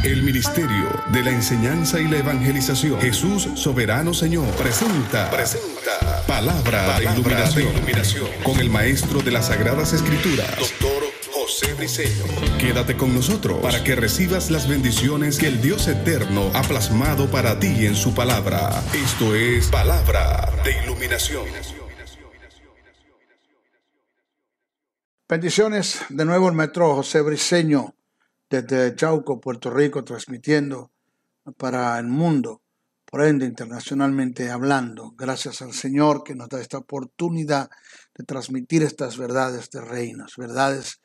El Ministerio de la Enseñanza y la Evangelización, Jesús Soberano Señor, presenta Palabra de Iluminación con el Maestro de las Sagradas Escrituras, Dr. José Briceño. Quédate con nosotros para que recibas las bendiciones que el Dios Eterno ha plasmado para ti en su palabra. Esto es Palabra de Iluminación. Bendiciones, de nuevo el maestro José Briceño desde Yauco, Puerto Rico, transmitiendo para el mundo, por ende internacionalmente hablando. Gracias al Señor que nos da esta oportunidad de transmitir estas verdades de reinos, verdades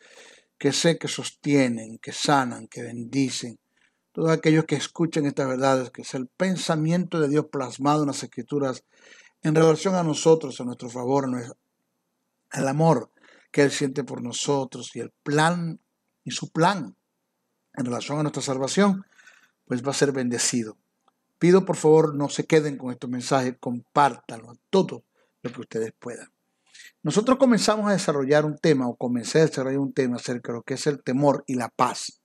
que sé que sostienen, que sanan, que bendicen. Todos aquellos que escuchen estas verdades, que es el pensamiento de Dios plasmado en las Escrituras en relación a nosotros, a nuestro favor, el amor que Él siente por nosotros y el plan y su plan en relación a nuestra salvación, pues va a ser bendecido. Pido por favor no se queden con estos mensajes, compártanlo a todo lo que ustedes puedan. Nosotros comenzamos a desarrollar un tema, o comencé a desarrollar un tema acerca de lo que es el temor y la paz.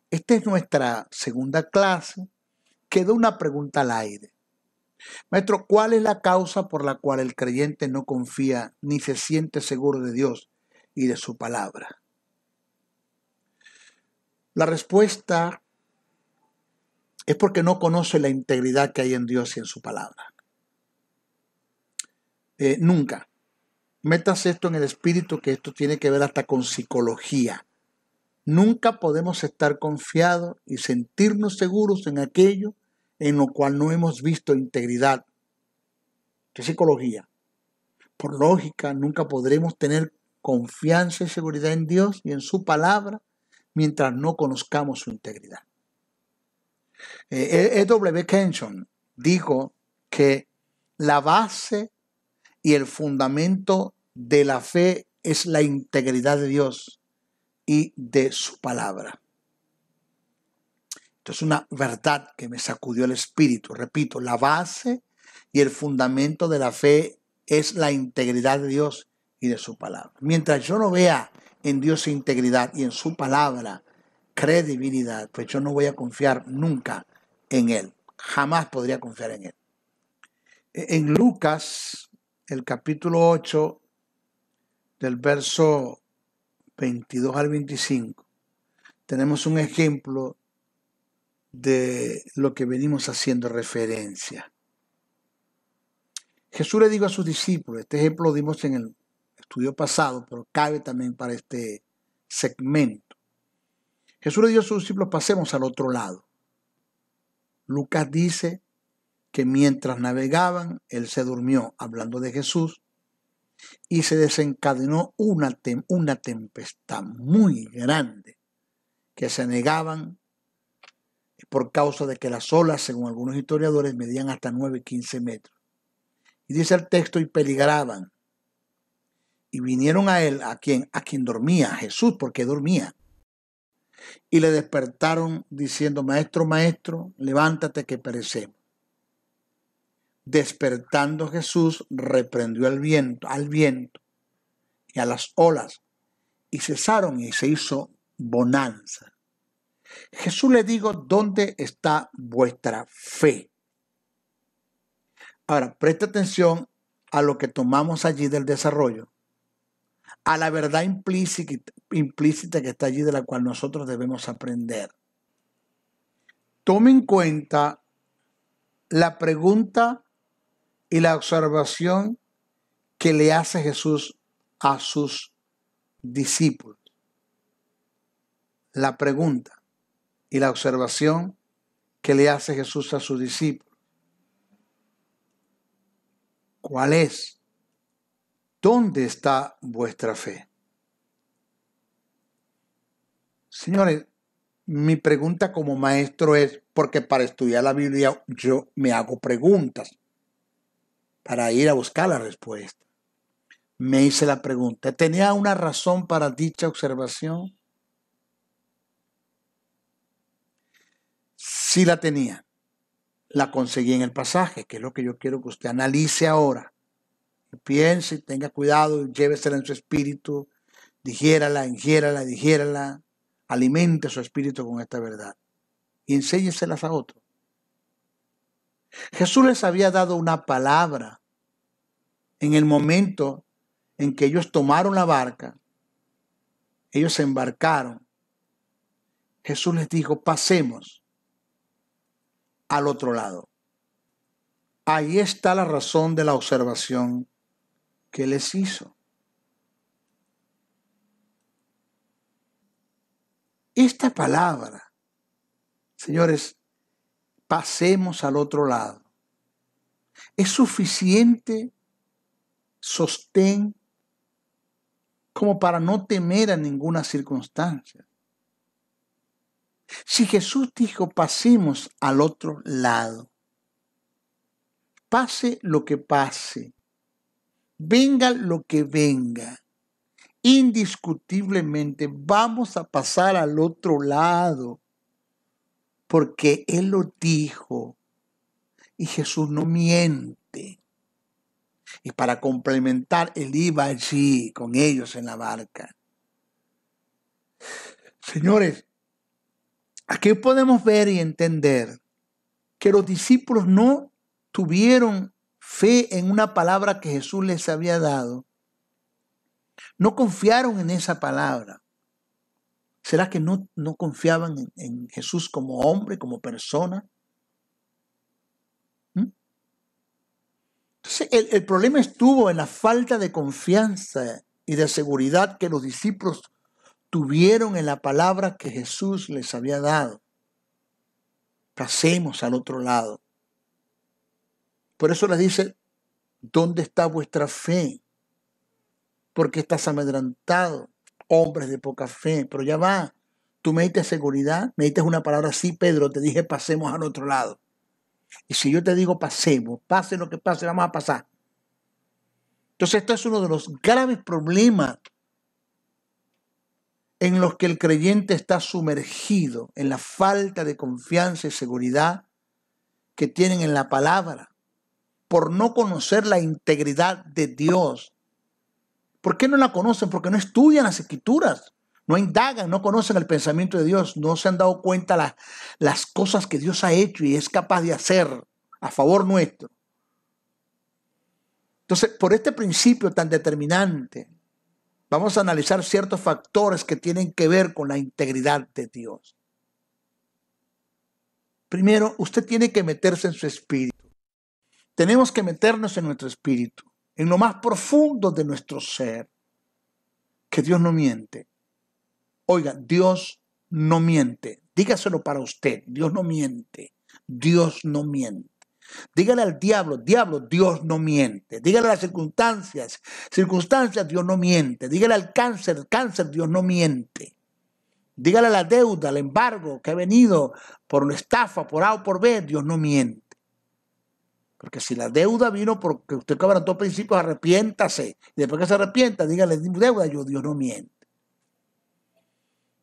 Esta es nuestra segunda clase. Quedó una pregunta al aire. Maestro, ¿cuál es la causa por la cual el creyente no confía ni se siente seguro de Dios y de su palabra? La respuesta es porque no conoce la integridad que hay en Dios y en su palabra. Nunca. Métase esto en el espíritu, que esto tiene que ver hasta con psicología. Nunca podemos estar confiados y sentirnos seguros en aquello en lo cual no hemos visto integridad. ¿Qué psicología? Por lógica, nunca podremos tener confianza y seguridad en Dios y en su palabra mientras no conozcamos su integridad. E.W. Kenyon dijo que la base y el fundamento de la fe es la integridad de Dios y de su palabra. Esto es una verdad que me sacudió el espíritu. Repito, la base y el fundamento de la fe es la integridad de Dios y de su palabra. Mientras yo no vea en Dios integridad y en su palabra credibilidad, pues yo no voy a confiar nunca en Él. Jamás podría confiar en Él. En Lucas, el capítulo 8, del verso 22 al 25, tenemos un ejemplo de lo que venimos haciendo referencia. Jesús le dijo a sus discípulos, este ejemplo lo dimos en el estudio pasado, pero cabe también para este segmento. Jesús le dijo a sus discípulos, pasemos al otro lado. Lucas dice que mientras navegaban, él se durmió, hablando de Jesús, y se desencadenó una tempestad muy grande, que se anegaban por causa de que las olas, según algunos historiadores, medían hasta 9-15 metros. Y dice el texto, y peligraban. Y vinieron a él, a quien dormía, Jesús, porque dormía. Y le despertaron diciendo, maestro, maestro, levántate que perecemos. Despertando Jesús, reprendió al viento y a las olas, y cesaron y se hizo bonanza. Jesús le dijo, ¿dónde está vuestra fe? Ahora, presta atención a lo que tomamos allí del desarrollo, a la verdad implícita que está allí, de la cual nosotros debemos aprender. Tome en cuenta la pregunta y la observación que le hace Jesús a sus discípulos. La pregunta y la observación que le hace Jesús a sus discípulos. ¿Cuál es? ¿Dónde está vuestra fe? Señores, mi pregunta como maestro es, porque para estudiar la Biblia yo me hago preguntas para ir a buscar la respuesta. Me hice la pregunta, ¿tenía una razón para dicha observación? Sí la tenía. La conseguí en el pasaje, que es lo que yo quiero que usted analice ahora. Piense, tenga cuidado, llévesela en su espíritu, digiérala, alimente su espíritu con esta verdad. y enséñeselas a otros. Jesús les había dado una palabra en el momento en que ellos tomaron la barca, ellos se embarcaron. Jesús les dijo, pasemos al otro lado. Ahí está la razón de la observación que les hizo. Esta palabra, señores, pasemos al otro lado, es suficiente sostén como para no temer a ninguna circunstancia. Si Jesús dijo, pasemos al otro lado, pase lo que pase, venga lo que venga, indiscutiblemente vamos a pasar al otro lado, porque Él lo dijo y Jesús no miente. Y para complementar, Él iba allí con ellos en la barca. Señores, aquí podemos ver y entender que los discípulos no tuvieron fe en una palabra que Jesús les había dado. No confiaron en esa palabra. ¿Será que no confiaban en Jesús como hombre, como persona? Entonces, el problema estuvo en la falta de confianza y de seguridad que los discípulos tuvieron en la palabra que Jesús les había dado. Pasemos al otro lado. Por eso les dice, ¿dónde está vuestra fe? ¿Por qué estás amedrentado? Hombres de poca fe. Pero ya va, tú me diste seguridad, me diste una palabra así, Pedro, te dije pasemos al otro lado. Y si yo te digo pasemos, pase lo que pase, vamos a pasar. Entonces esto es uno de los graves problemas en los que el creyente está sumergido, en la falta de confianza y seguridad que tienen en la palabra, por no conocer la integridad de Dios. ¿Por qué no la conocen? Porque no estudian las Escrituras, no indagan, no conocen el pensamiento de Dios, no se han dado cuenta las cosas que Dios ha hecho y es capaz de hacer a favor nuestro. Entonces, por este principio tan determinante, vamos a analizar ciertos factores que tienen que ver con la integridad de Dios. Primero, usted tiene que meterse en su espíritu. Tenemos que meternos en nuestro espíritu, en lo más profundo de nuestro ser, que Dios no miente. Oiga, Dios no miente. Dígaselo para usted, Dios no miente. Dios no miente. Dígale al diablo, Dios no miente. Dígale a las circunstancias, Dios no miente. Dígale al cáncer, Dios no miente. Dígale a la deuda, al embargo que ha venido por una estafa, por A o por B, Dios no miente. Porque si la deuda vino porque usted quebrantó principios, arrepiéntase. Y después que se arrepienta, dígale, deuda, Dios no miente.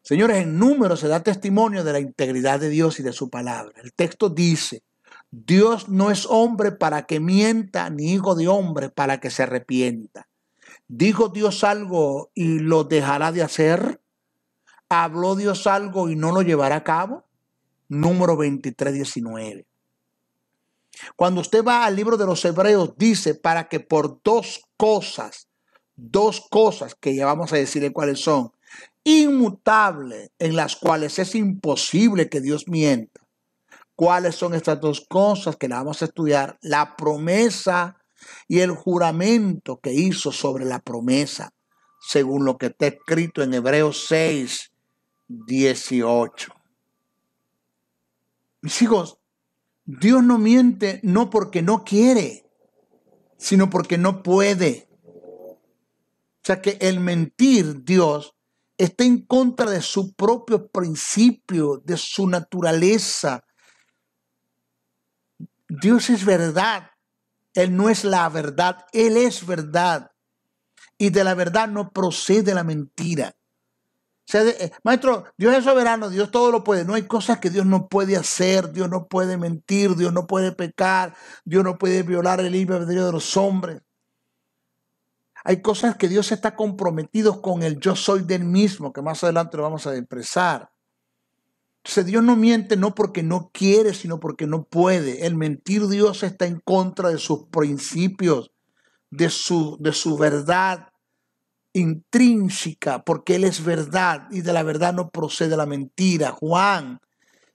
Señores, en Números se da testimonio de la integridad de Dios y de su palabra. El texto dice, Dios no es hombre para que mienta, ni hijo de hombre para que se arrepienta. ¿Dijo Dios algo y lo dejará de hacer? ¿Habló Dios algo y no lo llevará a cabo? Número 23, 19. Cuando usted va al libro de los Hebreos, dice para que por dos cosas que ya vamos a decirle cuáles son, inmutables, en las cuales es imposible que Dios mienta. ¿Cuáles son estas dos cosas que las vamos a estudiar? La promesa y el juramento que hizo sobre la promesa, según lo que está escrito en Hebreos 6, 18. Mis hijos, Dios no miente no porque no quiere, sino porque no puede. O sea que el mentir, Dios, está en contra de su propio principio, de su naturaleza. Dios es verdad. Él no es la verdad, Él es verdad. Y de la verdad no procede la mentira. O sea, maestro, Dios es soberano, Dios todo lo puede. No hay cosas que Dios no puede hacer, Dios no puede mentir, Dios no puede pecar, Dios no puede violar el libre albedrío de los hombres. Hay cosas que Dios está comprometido con el yo soy del mismo, que más adelante lo vamos a expresar. Entonces Dios no miente no porque no quiere, sino porque no puede. El mentir Dios está en contra de sus principios, de su verdad intrínseca, porque Él es verdad y de la verdad no procede la mentira. Juan,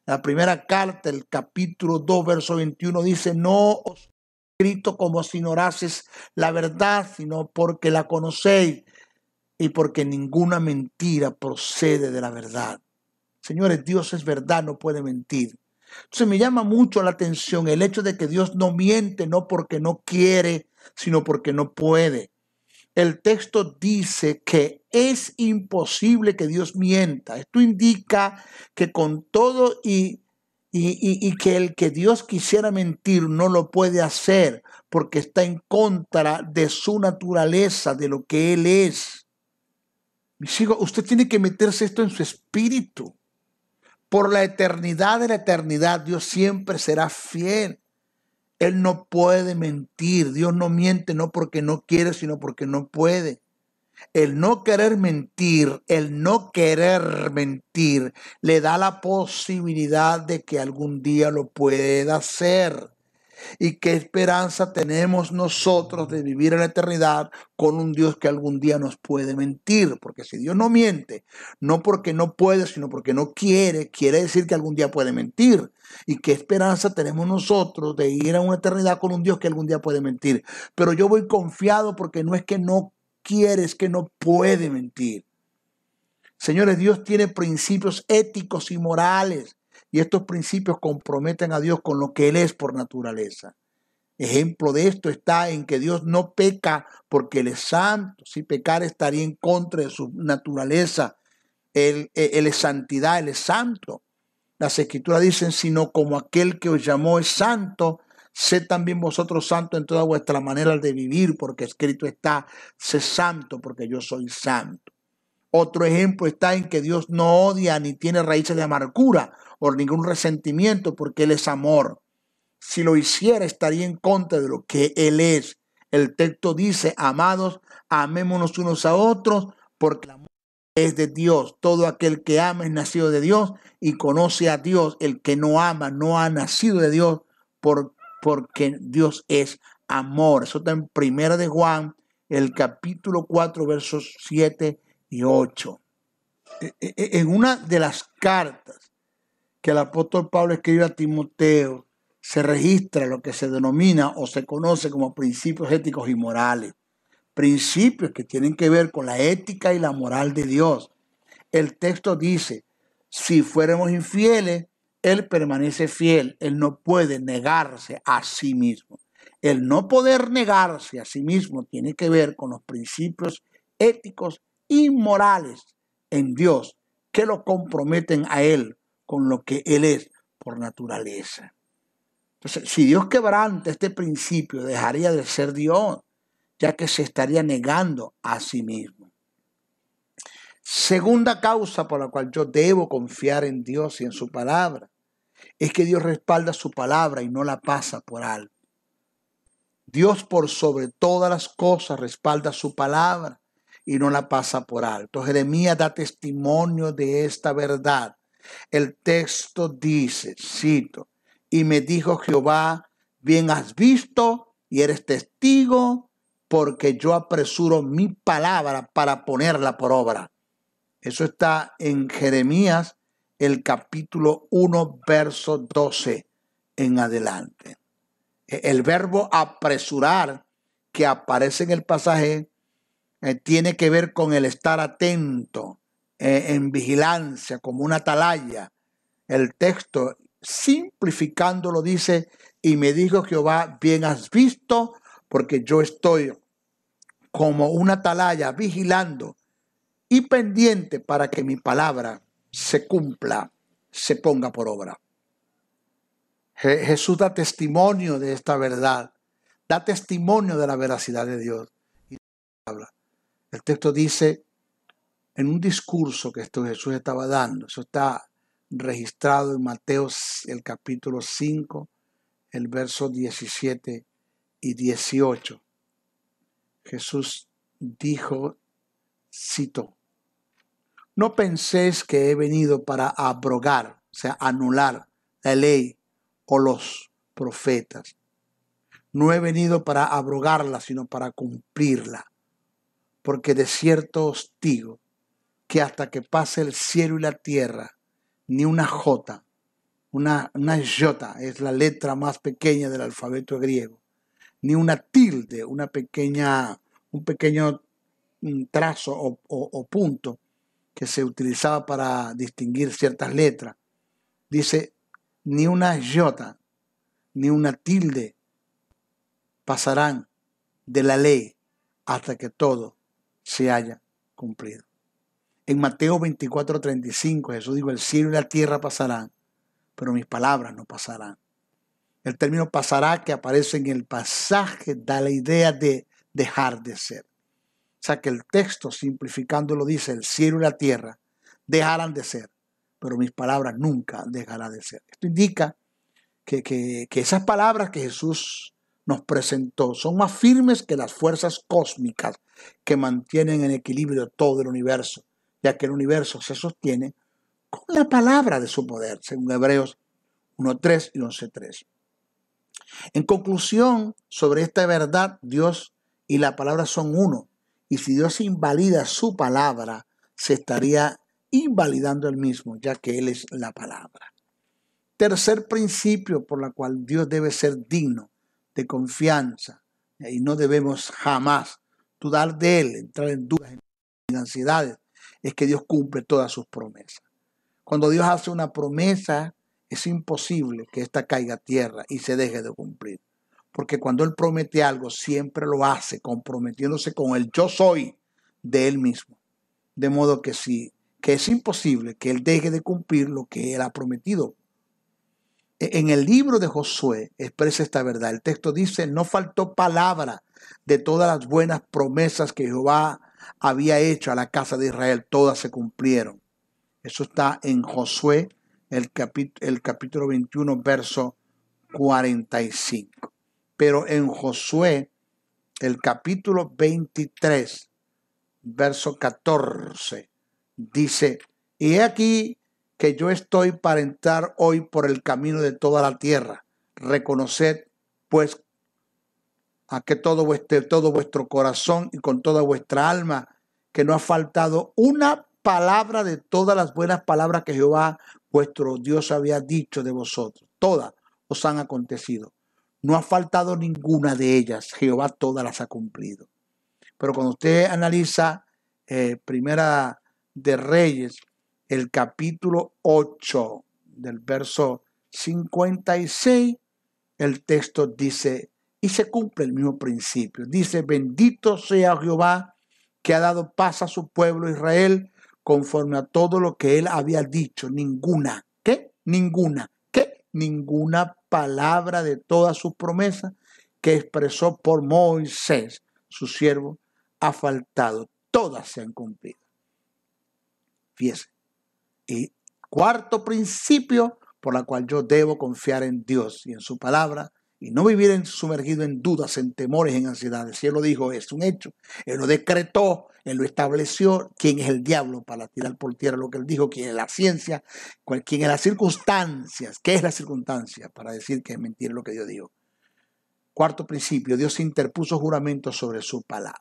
la primera carta, el capítulo 2, verso 21 dice, no os he escrito como si ignorases la verdad, sino porque la conocéis y porque ninguna mentira procede de la verdad. Señores, Dios es verdad, no puede mentir. Entonces me llama mucho la atención el hecho de que Dios no miente, no porque no quiere, sino porque no puede. El texto dice que es imposible que Dios mienta. Esto indica que con todo y que el que Dios quisiera mentir no lo puede hacer porque está en contra de su naturaleza, de lo que Él es. Mis hijos, usted tiene que meterse esto en su espíritu. Por la eternidad de la eternidad, Dios siempre será fiel. Él no puede mentir. Dios no miente no porque no quiere, sino porque no puede. El no querer mentir, le da la posibilidad de que algún día lo pueda hacer. ¿Y qué esperanza tenemos nosotros de vivir en la eternidad con un Dios que algún día nos puede mentir? Porque si Dios no miente, no porque no puede, sino porque no quiere, quiere decir que algún día puede mentir. ¿Y qué esperanza tenemos nosotros de ir a una eternidad con un Dios que algún día puede mentir? Pero yo voy confiado porque no es que no quiere, es que no puede mentir. Señores, Dios tiene principios éticos y morales. Y estos principios comprometen a Dios con lo que Él es por naturaleza. Ejemplo de esto está en que Dios no peca porque Él es santo. Si pecar estaría en contra de su naturaleza. Él es santidad, Él es santo. Las Escrituras dicen, sino como aquel que os llamó es santo, sed también vosotros santos en toda vuestra manera de vivir, porque escrito está, sé santo porque yo soy santo. Otro ejemplo está en que Dios no odia ni tiene raíces de amargura o ningún resentimiento porque Él es amor. Si lo hiciera estaría en contra de lo que Él es. El texto dice, amados, amémonos unos a otros porque el amor es de Dios. Todo aquel que ama es nacido de Dios y conoce a Dios. El que no ama no ha nacido de Dios porque Dios es amor. Eso está en 1 de Juan, el capítulo 4, versos 7 y 8. En una de las cartas que el apóstol Pablo escribe a Timoteo, se registra lo que se denomina o se conoce como principios éticos y morales. Principios que tienen que ver con la ética y la moral de Dios. El texto dice, si fuéramos infieles, Él permanece fiel. Él no puede negarse a sí mismo. El no poder negarse a sí mismo tiene que ver con los principios éticos y morales en Dios que lo comprometen a Él con lo que Él es por naturaleza. Entonces, si Dios quebranta este principio, dejaría de ser Dios, ya que se estaría negando a sí mismo. Segunda causa por la cual yo debo confiar en Dios y en su palabra, es que Dios respalda su palabra y no la pasa por alto. Dios por sobre todas las cosas respalda su palabra y no la pasa por alto. Jeremías da testimonio de esta verdad. El texto dice, cito, y me dijo Jehová, bien has visto y eres testigo, porque yo apresuro mi palabra para ponerla por obra. Eso está en Jeremías, el capítulo 1, verso 12 en adelante. El verbo apresurar que aparece en el pasaje tiene que ver con el estar atento, en vigilancia, como una atalaya. El texto, simplificándolo, dice, y me dijo Jehová, bien has visto, porque yo estoy como una atalaya vigilando y pendiente para que mi palabra se cumpla, se ponga por obra. Jesús da testimonio de esta verdad, da testimonio de la veracidad de Dios. El texto dice, en un discurso que Jesús estaba dando, eso está registrado en Mateo, el capítulo 5, el verso 17 y 18. Jesús dijo, cito, no penséis que he venido para abrogar, sea, anular la ley o los profetas. No he venido para abrogarla, sino para cumplirla. Porque de cierto os digo que hasta que pase el cielo y la tierra, ni una jota, una iota es la letra más pequeña del alfabeto griego, ni una tilde, un pequeño trazo o punto que se utilizaba para distinguir ciertas letras. Dice, ni una iota, ni una tilde pasarán de la ley hasta que todo se haya cumplido. En Mateo 24:35 Jesús dijo, el cielo y la tierra pasarán, pero mis palabras no pasarán. El término pasará que aparece en el pasaje da la idea de dejar de ser. O sea que el texto simplificándolo dice, el cielo y la tierra dejarán de ser, pero mis palabras nunca dejarán de ser. Esto indica que esas palabras que Jesús nos presentó son más firmes que las fuerzas cósmicas que mantienen en equilibrio todo el universo, ya que el universo se sostiene con la palabra de su poder, según Hebreos 1:3 y 11:3. En conclusión, sobre esta verdad, Dios y la palabra son uno, y si Dios invalida su palabra, se estaría invalidando él mismo, ya que él es la palabra. Tercer principio por la cual Dios debe ser digno de confianza y no debemos jamás dudar de él, entrar en dudas, en ansiedades, es que Dios cumple todas sus promesas. Cuando Dios hace una promesa, es imposible que ésta caiga a tierra y se deje de cumplir. Porque cuando Él promete algo, siempre lo hace comprometiéndose con el yo soy de Él mismo. De modo que es imposible que Él deje de cumplir lo que Él ha prometido. En el libro de Josué expresa esta verdad. El texto dice, no faltó palabra de todas las buenas promesas que Jehová había hecho a la casa de Israel. Todas se cumplieron. Eso está en Josué, el capítulo 21, verso 45. Pero en Josué, el capítulo 23, verso 14, dice, y he aquí que yo estoy para entrar hoy por el camino de toda la tierra. Reconoced, pues, a que todo vuestro corazón y con toda vuestra alma, que no ha faltado una palabra de todas las buenas palabras que Jehová vuestro Dios había dicho de vosotros. Todas os han acontecido. No ha faltado ninguna de ellas. Jehová todas las ha cumplido. Pero cuando usted analiza Primera de Reyes, el capítulo 8 del verso 56, el texto dice, y se cumple el mismo principio. Dice, bendito sea Jehová que ha dado paz a su pueblo Israel conforme a todo lo que él había dicho. Ninguna palabra de todas sus promesas que expresó por Moisés, su siervo, ha faltado. Todas se han cumplido. Fíjese. Y cuarto principio por la cual yo debo confiar en Dios y en su palabra y no vivir sumergido en dudas, en temores, en ansiedades. Si Él lo dijo, es un hecho. Él lo decretó, Él lo estableció. ¿Quién es el diablo para tirar por tierra lo que Él dijo? ¿Quién es la ciencia? ¿Quién es las circunstancias? ¿Qué es la circunstancia para decir que es mentira lo que Dios dijo? Cuarto principio, Dios interpuso juramentos sobre su palabra.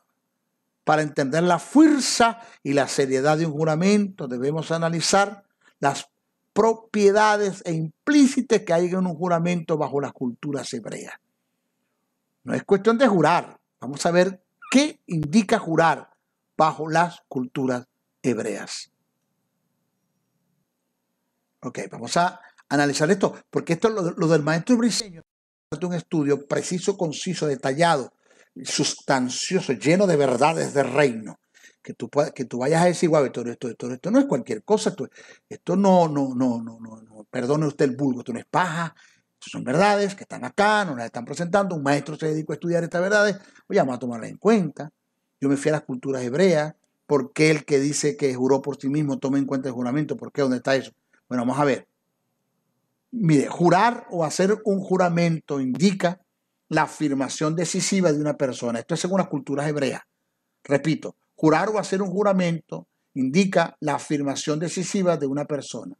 Para entender la fuerza y la seriedad de un juramento, debemos analizar las propiedades e implícitas que hay en un juramento bajo las culturas hebreas. No es cuestión de jurar. Vamos a ver qué indica jurar bajo las culturas hebreas. Ok, vamos a analizar esto, porque esto es lo del maestro Briceño. Un estudio preciso, conciso, detallado, sustancioso, lleno de verdades del reino. Que tú vayas a decir, guau, esto no es cualquier cosa, esto no, perdone usted el vulgo, esto no es paja, esto son verdades que están acá, nos las están presentando, un maestro se dedicó a estudiar estas verdades, pues vamos a tomarlas en cuenta. Yo me fui a las culturas hebreas. ¿Por qué el que dice que juró por sí mismo toma en cuenta el juramento? ¿Por qué? ¿Dónde está eso? Bueno, vamos a ver. Mire, jurar o hacer un juramento indica la afirmación decisiva de una persona. Esto es según las culturas hebreas. Repito, jurar o hacer un juramento indica la afirmación decisiva de una persona.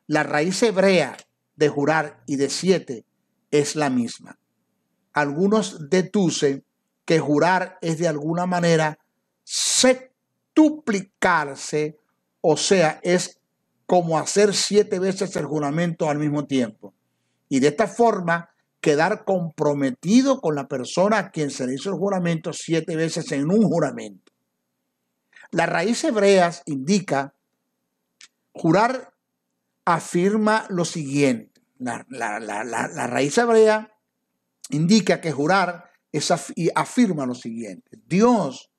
La raíz hebrea de jurar y de 7 es la misma. Algunos deducen que jurar es de alguna manera septuplicarse, o sea, es como hacer 7 veces el juramento al mismo tiempo. Y de esta forma quedar comprometido con la persona a quien se le hizo el juramento 7 veces en un juramento. La raíz hebrea indica, jurar afirma lo siguiente. La raíz hebrea indica que jurar afirma lo siguiente. Dios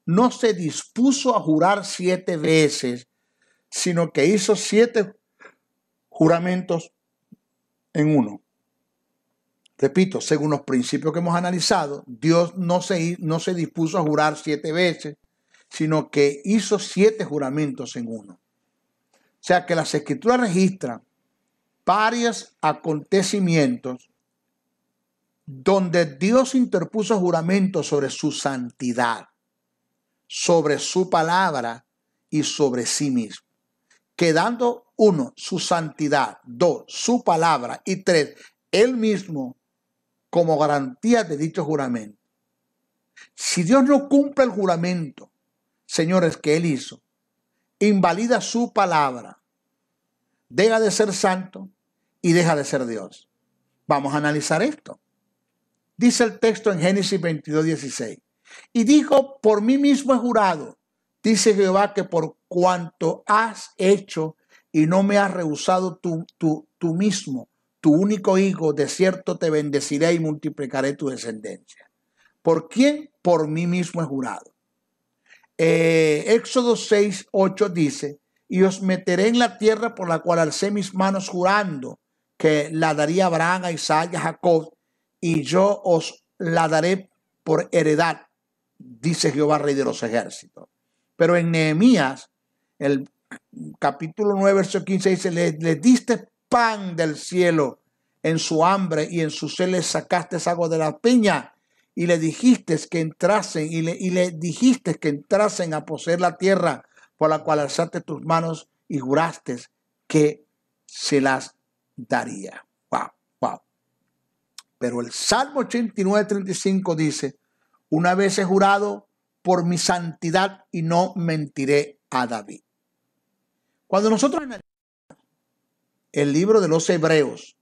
no se dispuso a jurar 7 veces, sino que hizo 7 juramentos en uno. Repito, según los principios que hemos analizado, Dios no se dispuso a jurar 7 veces, sino que hizo 7 juramentos en uno. O sea que las Escrituras registran varios acontecimientos donde Dios interpuso juramentos sobre su santidad, sobre su palabra y sobre sí mismo, quedando 1, su santidad, 2, su palabra y 3, él mismo como garantía de dicho juramento. Si Dios no cumple el juramento, señores, que él hizo, invalida su palabra, deja de ser santo y deja de ser Dios. Vamos a analizar esto. Dice el texto en Génesis 22:16. Y dijo, por mí mismo he jurado, dice Jehová, que por cuanto has hecho y no me has rehusado tú mismo, tu único hijo, de cierto te bendeciré y multiplicaré tu descendencia. ¿Por quién? Por mí mismo he jurado. Éxodo 6:8 dice, y os meteré en la tierra por la cual alcé mis manos jurando, que la daría a Abraham, a Isaac y a Jacob, y yo os la daré por heredad, dice Jehová, Rey de los ejércitos. Pero en Nehemías, el capítulo 9, verso 15, dice, le diste pan del cielo en su hambre y en su sed les sacaste agua de la peña y le dijiste que entrasen y le dijiste que entrasen a poseer la tierra por la cual alzaste tus manos y juraste que se las daría. Wow, wow. Pero el Salmo 89:35 dice, una vez he jurado por mi santidad y no mentiré a David. Cuando nosotros analizamos el libro de los Hebreos,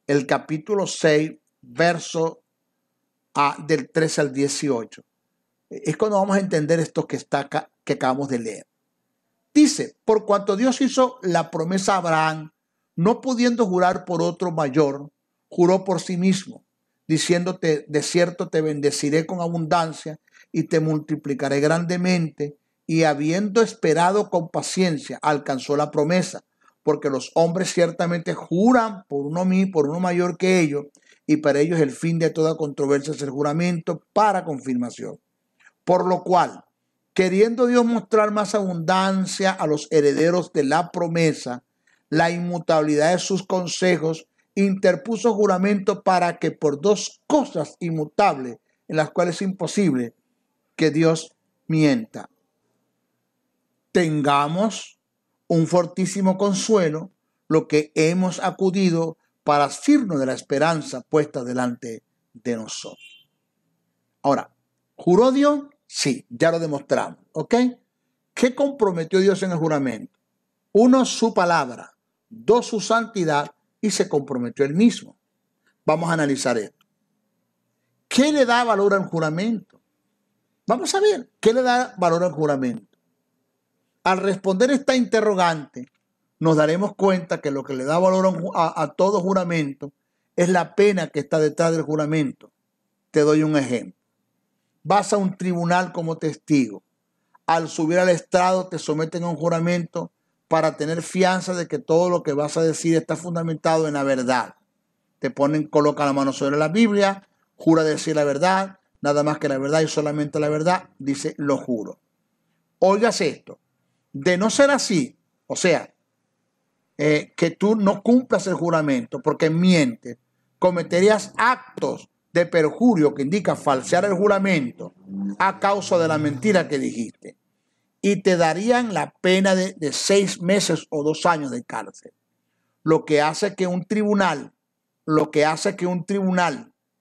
el capítulo 6, verso del 13 al 18, es cuando vamos a entender esto que acabamos de leer. Dice, por cuanto Dios hizo la promesa a Abraham, no pudiendo jurar por otro mayor, juró por sí mismo, diciéndote, de cierto te bendeciré con abundancia y te multiplicaré grandemente, y habiendo esperado con paciencia, alcanzó la promesa, porque los hombres ciertamente juran por uno mayor que ellos, y para ellos el fin de toda controversia es el juramento para confirmación. Por lo cual, queriendo Dios mostrar más abundancia a los herederos de la promesa, la inmutabilidad de sus consejos, interpuso juramento para que por 2 cosas inmutables, en las cuales es imposible que Dios mienta, tengamos un fortísimo consuelo, lo que hemos acudido para asirnos de la esperanza puesta delante de nosotros. Ahora, ¿juró Dios? Sí, ya lo demostramos, ¿ok? ¿Qué comprometió Dios en el juramento? 1, su palabra. 2, su santidad, y se comprometió él mismo. Vamos a analizar esto. ¿Qué le da valor al juramento? Vamos a ver, ¿qué le da valor al juramento? Al responder esta interrogante, nos daremos cuenta que lo que le da valor a todo juramento es la pena que está detrás del juramento. Te doy un ejemplo. Vas a un tribunal como testigo. Al subir al estrado te someten a un juramento para tener fianza de que todo lo que vas a decir está fundamentado en la verdad. Te coloca la mano sobre la Biblia, jura decir la verdad, nada más que la verdad y solamente la verdad, dice, lo juro. Oigas esto, de no ser así, o sea, que tú no cumplas el juramento porque mientes, cometerías actos de perjurio que indica falsear el juramento a causa de la mentira que dijiste. Y te darían la pena de 6 meses o 2 años de cárcel. lo que hace que un tribunal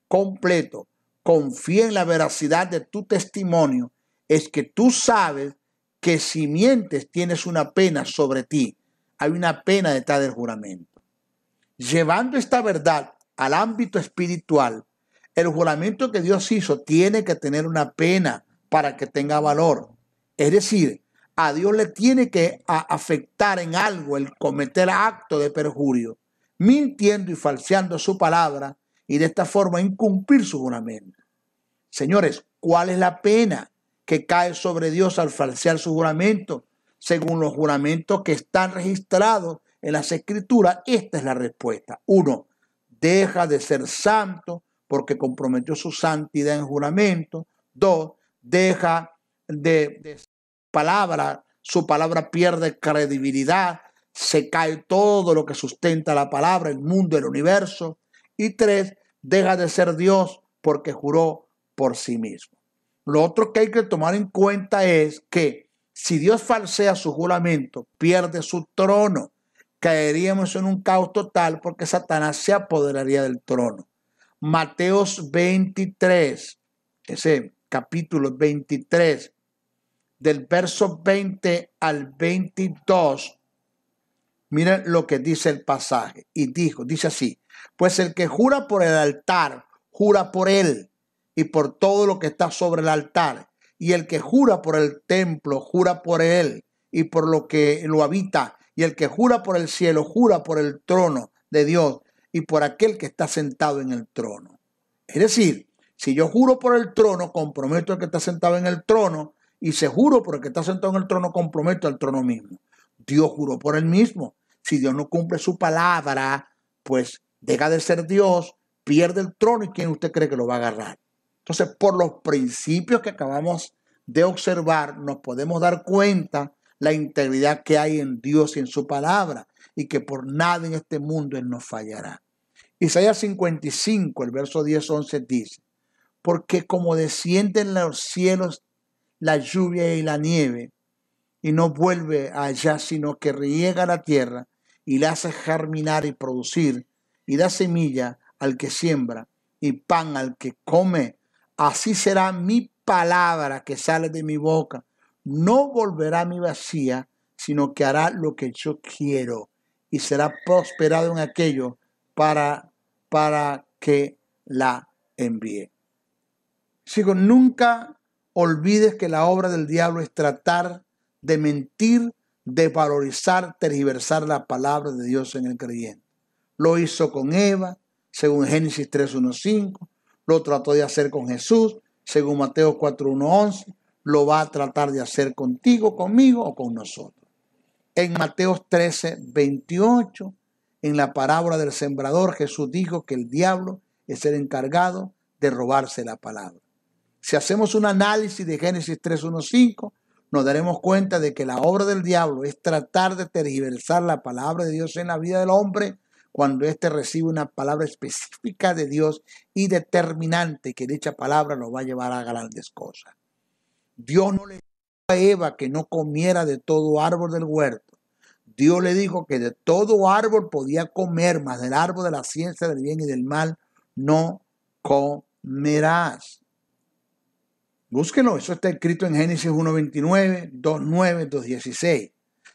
completo confíe en la veracidad de tu testimonio es que tú sabes que si mientes tienes una pena sobre ti. Hay una pena detrás del juramento. Llevando esta verdad al ámbito espiritual, el juramento que Dios hizo tiene que tener una pena para que tenga valor. Es decir, a Dios le tiene que afectar en algo el cometer acto de perjurio, mintiendo y falseando su palabra y de esta forma incumplir su juramento. Señores, ¿cuál es la pena que cae sobre Dios al falsear su juramento? Según los juramentos que están registrados en las Escrituras, esta es la respuesta. 1. Deja de ser santo porque comprometió su santidad en juramento. 2. Deja de palabra, su palabra pierde credibilidad, se cae todo lo que sustenta la palabra, el mundo, el universo. Y 3. Deja de ser Dios porque juró por sí mismo. Lo otro que hay que tomar en cuenta es que si Dios falsea su juramento, pierde su trono. Caeríamos en un caos total porque Satanás se apoderaría del trono. Mateos 23, ese capítulo 23, del verso 20 al 22, miren lo que dice el pasaje. Y dice así: pues el que jura por el altar, jura por él y por todo lo que está sobre el altar. Y el que jura por el templo, jura por él y por lo que lo habita. Y el que jura por el cielo, jura por el trono de Dios y por aquel que está sentado en el trono. Es decir, si yo juro por el trono, comprometo al que está sentado en el trono. Y si juro por el que está sentado en el trono, comprometo al trono mismo. Dios juró por él mismo. Si Dios no cumple su palabra, pues deja de ser Dios, pierde el trono. ¿Y quién usted cree que lo va a agarrar? Entonces, por los principios que acabamos de observar, nos podemos dar cuenta la integridad que hay en Dios y en su palabra, y que por nada en este mundo Él nos fallará. Isaías 55, el verso 10-11 dice: porque como descienden los cielos la lluvia y la nieve, y no vuelve allá, sino que riega la tierra y la hace germinar y producir, y da semilla al que siembra y pan al que come, así será mi palabra que sale de mi boca. No volverá a mi vacía, sino que hará lo que yo quiero y será prosperado en aquello para que la envíe. Sigo, nunca olvides que la obra del diablo es tratar de mentir, de valorizar, tergiversar la palabra de Dios en el creyente. Lo hizo con Eva, según Génesis 3:1-5. Lo trató de hacer con Jesús, según Mateo 4:1-11. Lo va a tratar de hacer contigo, conmigo o con nosotros. En Mateo 13:28, en la parábola del sembrador, Jesús dijo que el diablo es el encargado de robarse la palabra. Si hacemos un análisis de Génesis 3:1-5, nos daremos cuenta de que la obra del diablo es tratar de tergiversar la palabra de Dios en la vida del hombre cuando éste recibe una palabra específica de Dios y determinante, que dicha palabra lo va a llevar a grandes cosas. Dios no le dijo a Eva que no comiera de todo árbol del huerto. Dios le dijo que de todo árbol podía comer, mas del árbol de la ciencia del bien y del mal no comerás. Búsquenlo, eso está escrito en Génesis 1:29, 2:9, 2:16.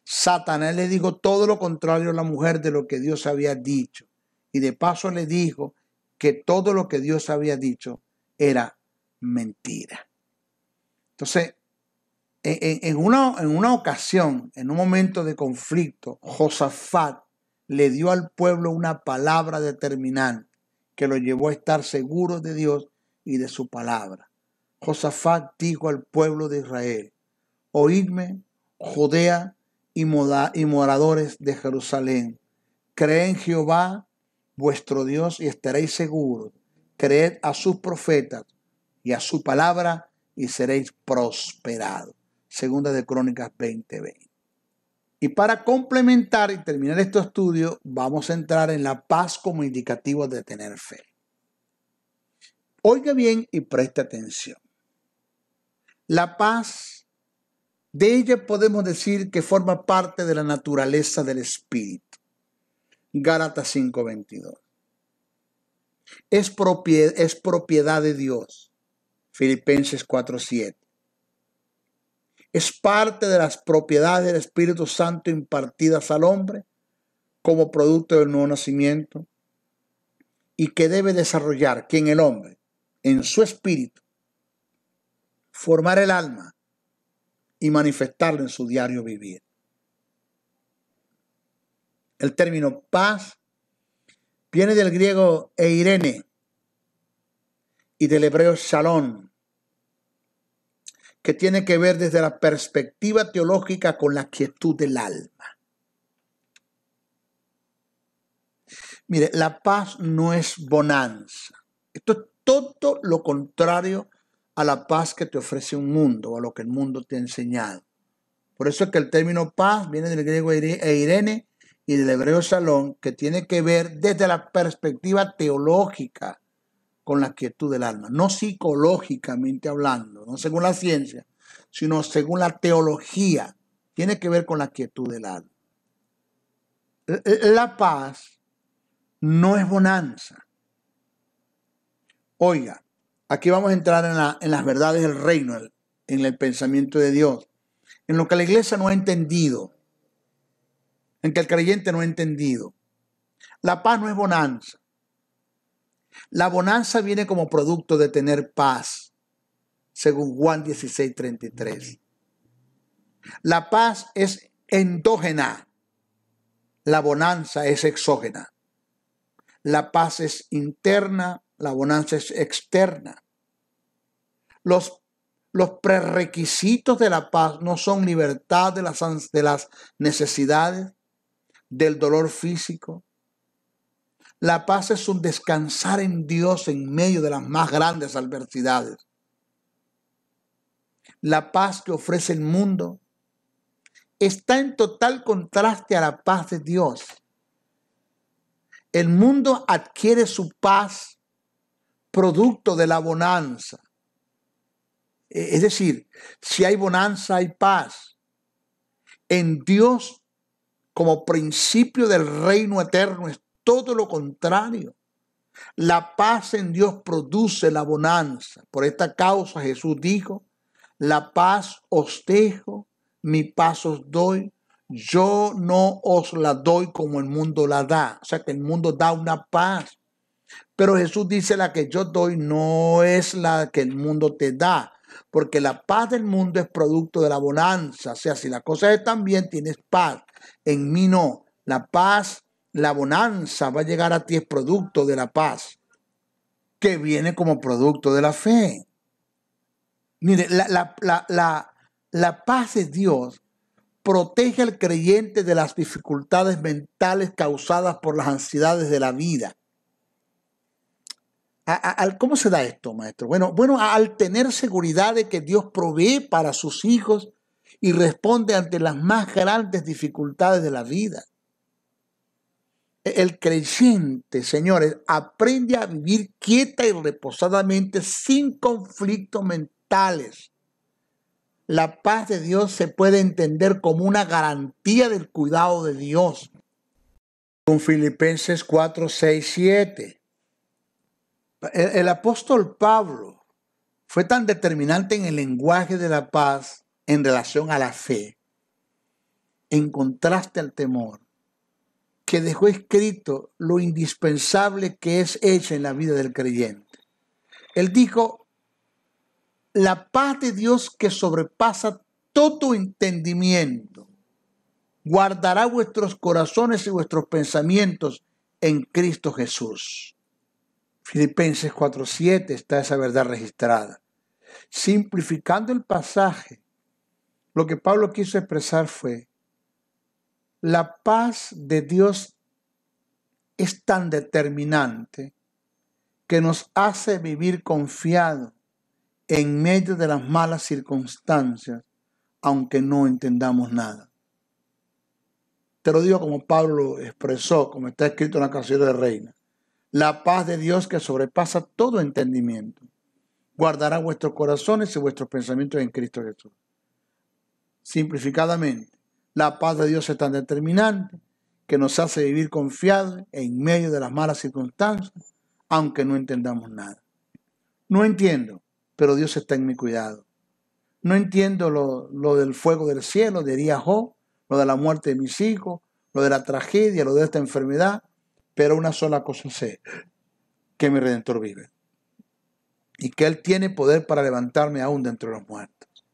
Satanás le dijo todo lo contrario a la mujer de lo que Dios había dicho. Y de paso le dijo que todo lo que Dios había dicho era mentira. Entonces, en una ocasión, en un momento de conflicto, Josafat le dio al pueblo una palabra determinante que lo llevó a estar seguro de Dios y de su palabra. Josafat dijo al pueblo de Israel: oídme, Judea y moradores de Jerusalén, creed en Jehová vuestro Dios y estaréis seguros. Creed a sus profetas y a su palabra y seréis prosperados. Segunda de Crónicas 20:20. Y para complementar y terminar este estudio, vamos a entrar en la paz como indicativo de tener fe. Oiga bien y preste atención. La paz, de ella podemos decir que forma parte de la naturaleza del espíritu. Gálatas 5:22. Es propiedad de Dios. Filipenses 4:7. Es parte de las propiedades del Espíritu Santo impartidas al hombre como producto del nuevo nacimiento y que debe desarrollar quien el hombre en su espíritu, formar el alma y manifestarlo en su diario vivir. El término paz viene del griego eirene y del hebreo shalom, que tiene que ver desde la perspectiva teológica con la quietud del alma. Mire, la paz no es bonanza. Esto es todo lo contrario a la paz que te ofrece un mundo o a lo que el mundo te ha enseñado. Por eso es que el término paz viene del griego eirene y del hebreo shalom, que tiene que ver desde la perspectiva teológica con la quietud del alma, no psicológicamente hablando, no según la ciencia, sino según la teología, tiene que ver con la quietud del alma. La paz no es bonanza. Oiga, aquí vamos a entrar en las verdades del reino, en el pensamiento de Dios, en lo que la iglesia no ha entendido, en que el creyente no ha entendido. La paz no es bonanza. La bonanza viene como producto de tener paz, según Juan 16:33. La paz es endógena. La bonanza es exógena. La paz es interna, la bonanza es externa. Los prerequisitos de la paz no son libertad de las necesidades, del dolor físico. La paz es un descansar en Dios en medio de las más grandes adversidades. La paz que ofrece el mundo está en total contraste a la paz de Dios. El mundo adquiere su paz producto de la bonanza. Es decir, si hay bonanza, hay paz. En Dios, como principio del reino eterno, es todo lo contrario. La paz en Dios produce la bonanza. Por esta causa Jesús dijo: la paz os dejo, mi paz os doy. Yo no os la doy como el mundo la da. O sea que el mundo da una paz. Pero Jesús dice: la que yo doy no es la que el mundo te da. Porque la paz del mundo es producto de la bonanza. O sea, si las cosas están bien, tienes paz. En mí no. La paz, la bonanza va a llegar a ti, es producto de la paz, que viene como producto de la fe. Mire, la paz de Dios protege al creyente de las dificultades mentales causadas por las ansiedades de la vida. ¿Cómo se da esto, maestro? Bueno, al tener seguridad de que Dios provee para sus hijos y responde ante las más grandes dificultades de la vida. El creyente, señores, aprende a vivir quieta y reposadamente sin conflictos mentales. La paz de Dios se puede entender como una garantía del cuidado de Dios. Con Filipenses 4, 6, 7. El apóstol Pablo fue tan determinante en el lenguaje de la paz en relación a la fe, en contraste al temor, que dejó escrito lo indispensable que es hecha en la vida del creyente. Él dijo: la paz de Dios que sobrepasa todo entendimiento guardará vuestros corazones y vuestros pensamientos en Cristo Jesús. Filipenses 4:7 está esa verdad registrada. Simplificando el pasaje, lo que Pablo quiso expresar fue: la paz de Dios es tan determinante que nos hace vivir confiados en medio de las malas circunstancias, aunque no entendamos nada. Te lo digo como Pablo expresó, como está escrito en la canción de Reina. La paz de Dios que sobrepasa todo entendimiento guardará vuestros corazones y vuestros pensamientos en Cristo Jesús. Simplificadamente, la paz de Dios es tan determinante que nos hace vivir confiados en medio de las malas circunstancias, aunque no entendamos nada. No entiendo, pero Dios está en mi cuidado. No entiendo lo del fuego del cielo, diría Job, lo de la muerte de mis hijos, lo de la tragedia, lo de esta enfermedad, pero una sola cosa sé, que mi Redentor vive y que Él tiene poder para levantarme aún de entre los muertos.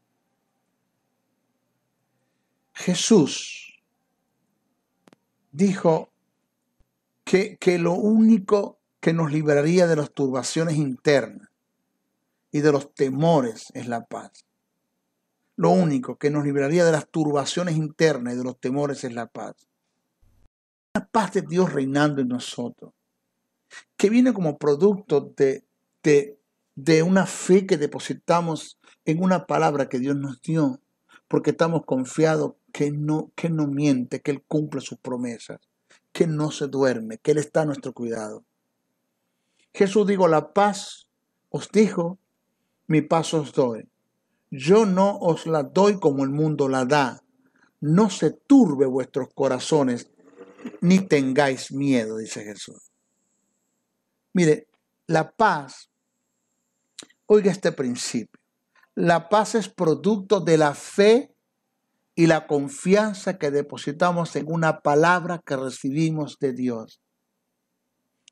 Jesús dijo que lo único que nos libraría de las turbaciones internas y de los temores es la paz. Lo único que nos libraría de las turbaciones internas y de los temores es la paz. La paz de Dios reinando en nosotros, que viene como producto de una fe que depositamos en una palabra que Dios nos dio, porque estamos confiados que no miente, que Él cumple sus promesas, que no se duerme, que Él está a nuestro cuidado. Jesús dijo, la paz os dijo, mi paz os doy. Yo no os la doy como el mundo la da. No se turbe vuestros corazones, ni tengáis miedo, dice Jesús. Mire, la paz, oiga este principio, la paz es producto de la fe y la confianza que depositamos en una palabra que recibimos de Dios.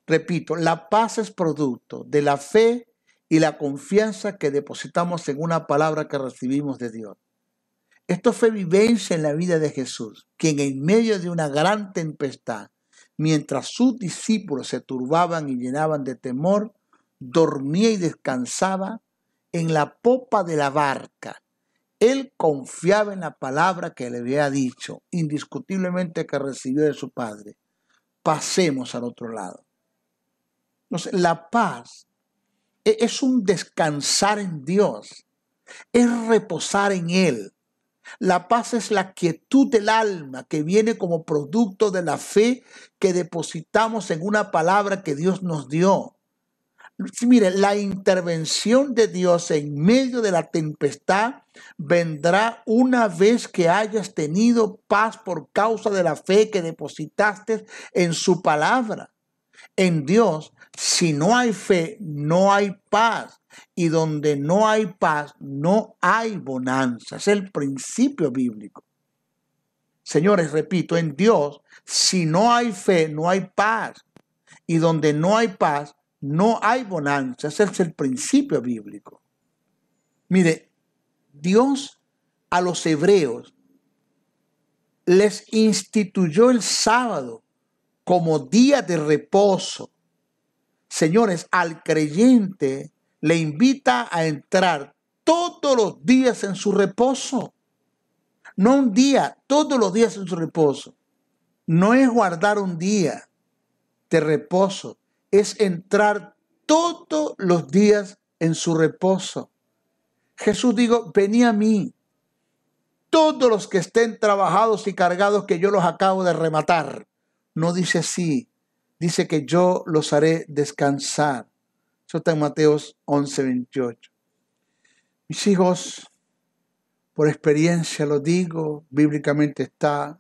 Repito, la paz es producto de la fe y la confianza que depositamos en una palabra que recibimos de Dios. Esto fue vivencia en la vida de Jesús, quien en medio de una gran tempestad, mientras sus discípulos se turbaban y llenaban de temor, dormía y descansaba en la popa de la barca. Él confiaba en la palabra que le había dicho, indiscutiblemente que recibió de su Padre. Pasemos al otro lado. Entonces, la paz es un descansar en Dios, es reposar en Él. La paz es la quietud del alma que viene como producto de la fe que depositamos en una palabra que Dios nos dio. Mire, la intervención de Dios en medio de la tempestad vendrá una vez que hayas tenido paz por causa de la fe que depositaste en su palabra. En Dios, si no hay fe, no hay paz. Y donde no hay paz, no hay bonanza. Es el principio bíblico. Señores, repito, en Dios, si no hay fe, no hay paz. Y donde no hay paz, no hay bonanza. Ese es el principio bíblico. Mire, Dios a los hebreos les instituyó el sábado como día de reposo. Señores, al creyente le invita a entrar todos los días en su reposo. No un día, todos los días en su reposo. No es guardar un día de reposo, es entrar todos los días en su reposo. Jesús dijo, venid a mí, todos los que estén trabajados y cargados, que yo los acabo de rematar. No dice así, dice que yo los haré descansar. Eso está en Mateos 11:28. Mis hijos, por experiencia lo digo, bíblicamente está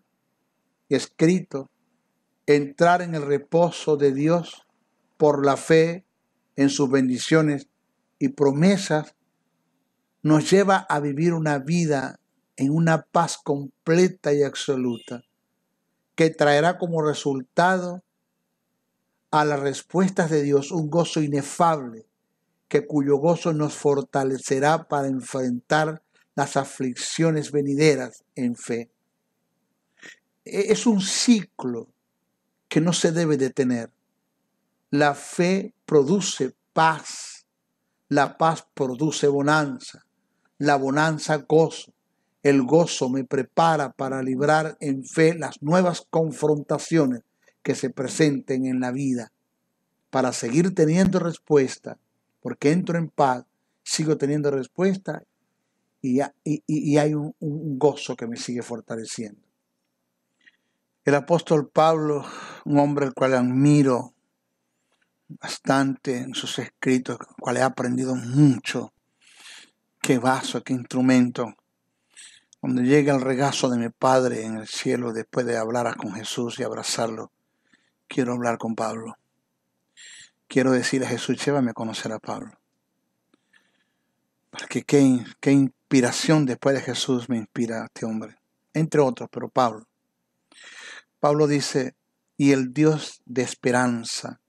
escrito, entrar en el reposo de Dios por la fe en sus bendiciones y promesas nos lleva a vivir una vida en una paz completa y absoluta que traerá como resultado a las respuestas de Dios un gozo inefable, cuyo gozo nos fortalecerá para enfrentar las aflicciones venideras en fe. Es un ciclo que no se debe detener. La fe produce paz, la paz produce bonanza, la bonanza gozo, el gozo me prepara para librar en fe las nuevas confrontaciones que se presenten en la vida, para seguir teniendo respuesta, porque entro en paz, sigo teniendo respuesta y hay un gozo que me sigue fortaleciendo. El apóstol Pablo, un hombre al cual admiro bastante en sus escritos, con el cual he aprendido mucho, qué vaso, qué instrumento. Cuando llegue al regazo de mi Padre en el cielo, después de hablar con Jesús y abrazarlo, quiero hablar con Pablo. Quiero decirle a Jesús, llévame a conocer a Pablo. Porque qué inspiración después de Jesús me inspira a este hombre. Entre otros, pero Pablo. Pablo dice, y el Dios de esperanza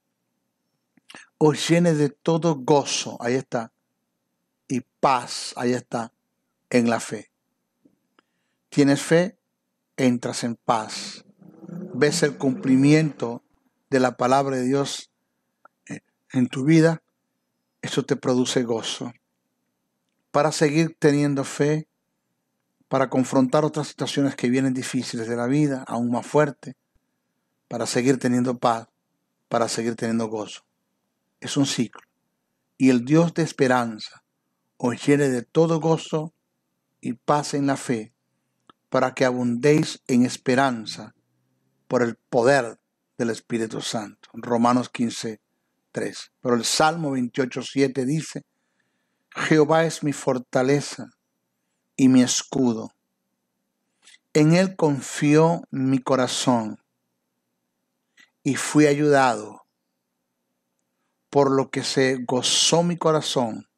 os llene de todo gozo, ahí está, y paz, ahí está, en la fe. Tienes fe, entras en paz. Ves el cumplimiento de la palabra de Dios en tu vida, eso te produce gozo. Para seguir teniendo fe, para confrontar otras situaciones que vienen difíciles de la vida, aún más fuertes, para seguir teniendo paz, para seguir teniendo gozo. Es un ciclo. Y el Dios de esperanza os llene de todo gozo y paz en la fe, para que abundéis en esperanza por el poder del Espíritu Santo. Romanos 15:3. Pero el Salmo 28:7 dice, Jehová es mi fortaleza y mi escudo. En él confió mi corazón y fui ayudado, por lo que se gozó mi corazón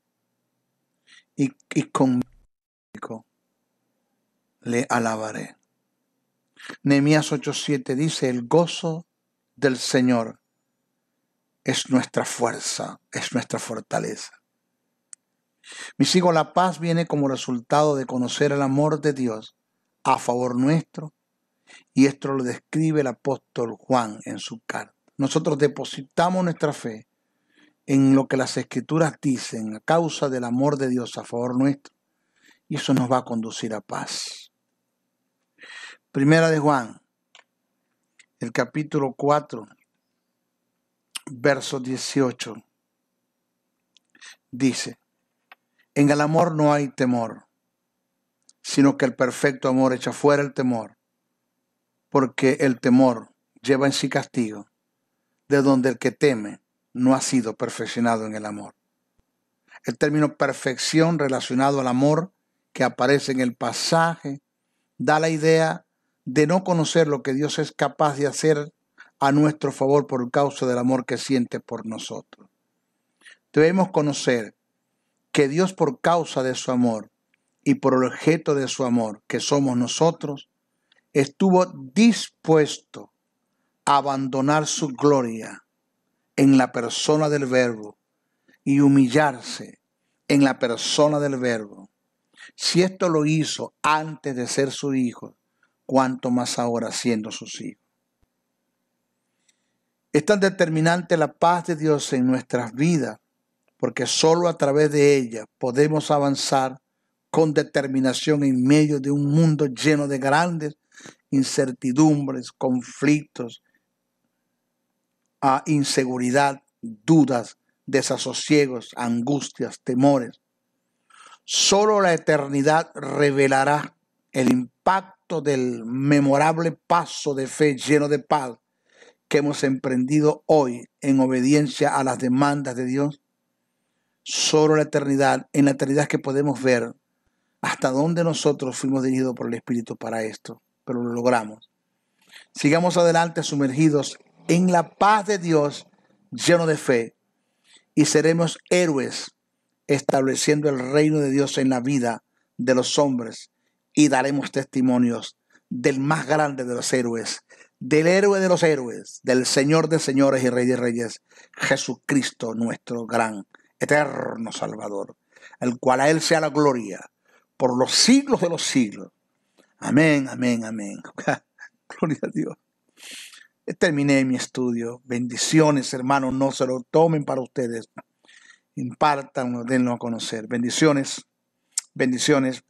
y conmigo le alabaré. Nehemías 8:7 dice, el gozo del Señor es nuestra fuerza, es nuestra fortaleza. Mis hijos, la paz viene como resultado de conocer el amor de Dios a favor nuestro, y esto lo describe el apóstol Juan en su carta. Nosotros depositamos nuestra fe en lo que las Escrituras dicen a causa del amor de Dios a favor nuestro, y eso nos va a conducir a paz. Primera de Juan, el capítulo 4, verso 18, dice, en el amor no hay temor, sino que el perfecto amor echa fuera el temor, porque el temor lleva en sí castigo, de donde el que teme no ha sido perfeccionado en el amor. El término perfección relacionado al amor que aparece en el pasaje da la idea de no conocer lo que Dios es capaz de hacer a nuestro favor por causa del amor que siente por nosotros. Debemos conocer que Dios, por causa de su amor y por el objeto de su amor, que somos nosotros, estuvo dispuesto a abandonar su gloria en la persona del Verbo y humillarse en la persona del Verbo. Si esto lo hizo antes de ser su hijo, cuánto más ahora siendo sus hijos. Es tan determinante la paz de Dios en nuestras vidas, porque solo a través de ella podemos avanzar con determinación en medio de un mundo lleno de grandes incertidumbres, conflictos, inseguridad, dudas, desasosiegos, angustias, temores. Solo la eternidad revelará el impacto del memorable paso de fe lleno de paz que hemos emprendido hoy en obediencia a las demandas de Dios. Solo la eternidad, en la eternidad que podemos ver hasta dónde nosotros fuimos dirigidos por el Espíritu para esto, pero lo logramos. Sigamos adelante sumergidos en la paz de Dios, lleno de fe, y seremos héroes estableciendo el reino de Dios en la vida de los hombres, y daremos testimonios del más grande de los héroes, del héroe de los héroes, del Señor de señores y Rey de reyes, Jesucristo, nuestro gran, eterno Salvador, el cual a Él sea la gloria por los siglos de los siglos. Amén, amén, amén. Gloria a Dios. Terminé mi estudio. Bendiciones, hermanos. No se lo tomen para ustedes. Impártanlo, denlo a conocer. Bendiciones, bendiciones,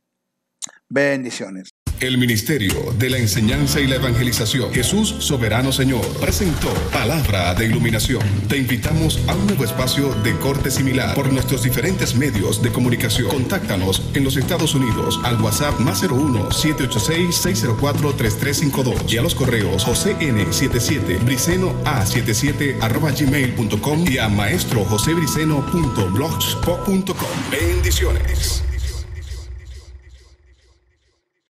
bendiciones. El Ministerio de la Enseñanza y la Evangelización, Jesús Soberano Señor, presentó Palabra de Iluminación. Te invitamos a un nuevo espacio de corte similar por nuestros diferentes medios de comunicación. Contáctanos en los Estados Unidos al WhatsApp +01 786 604 3352 y a los correos jocn77briceno@gmail.com y a maestrojosebriceno.blogspot.com. Bendiciones.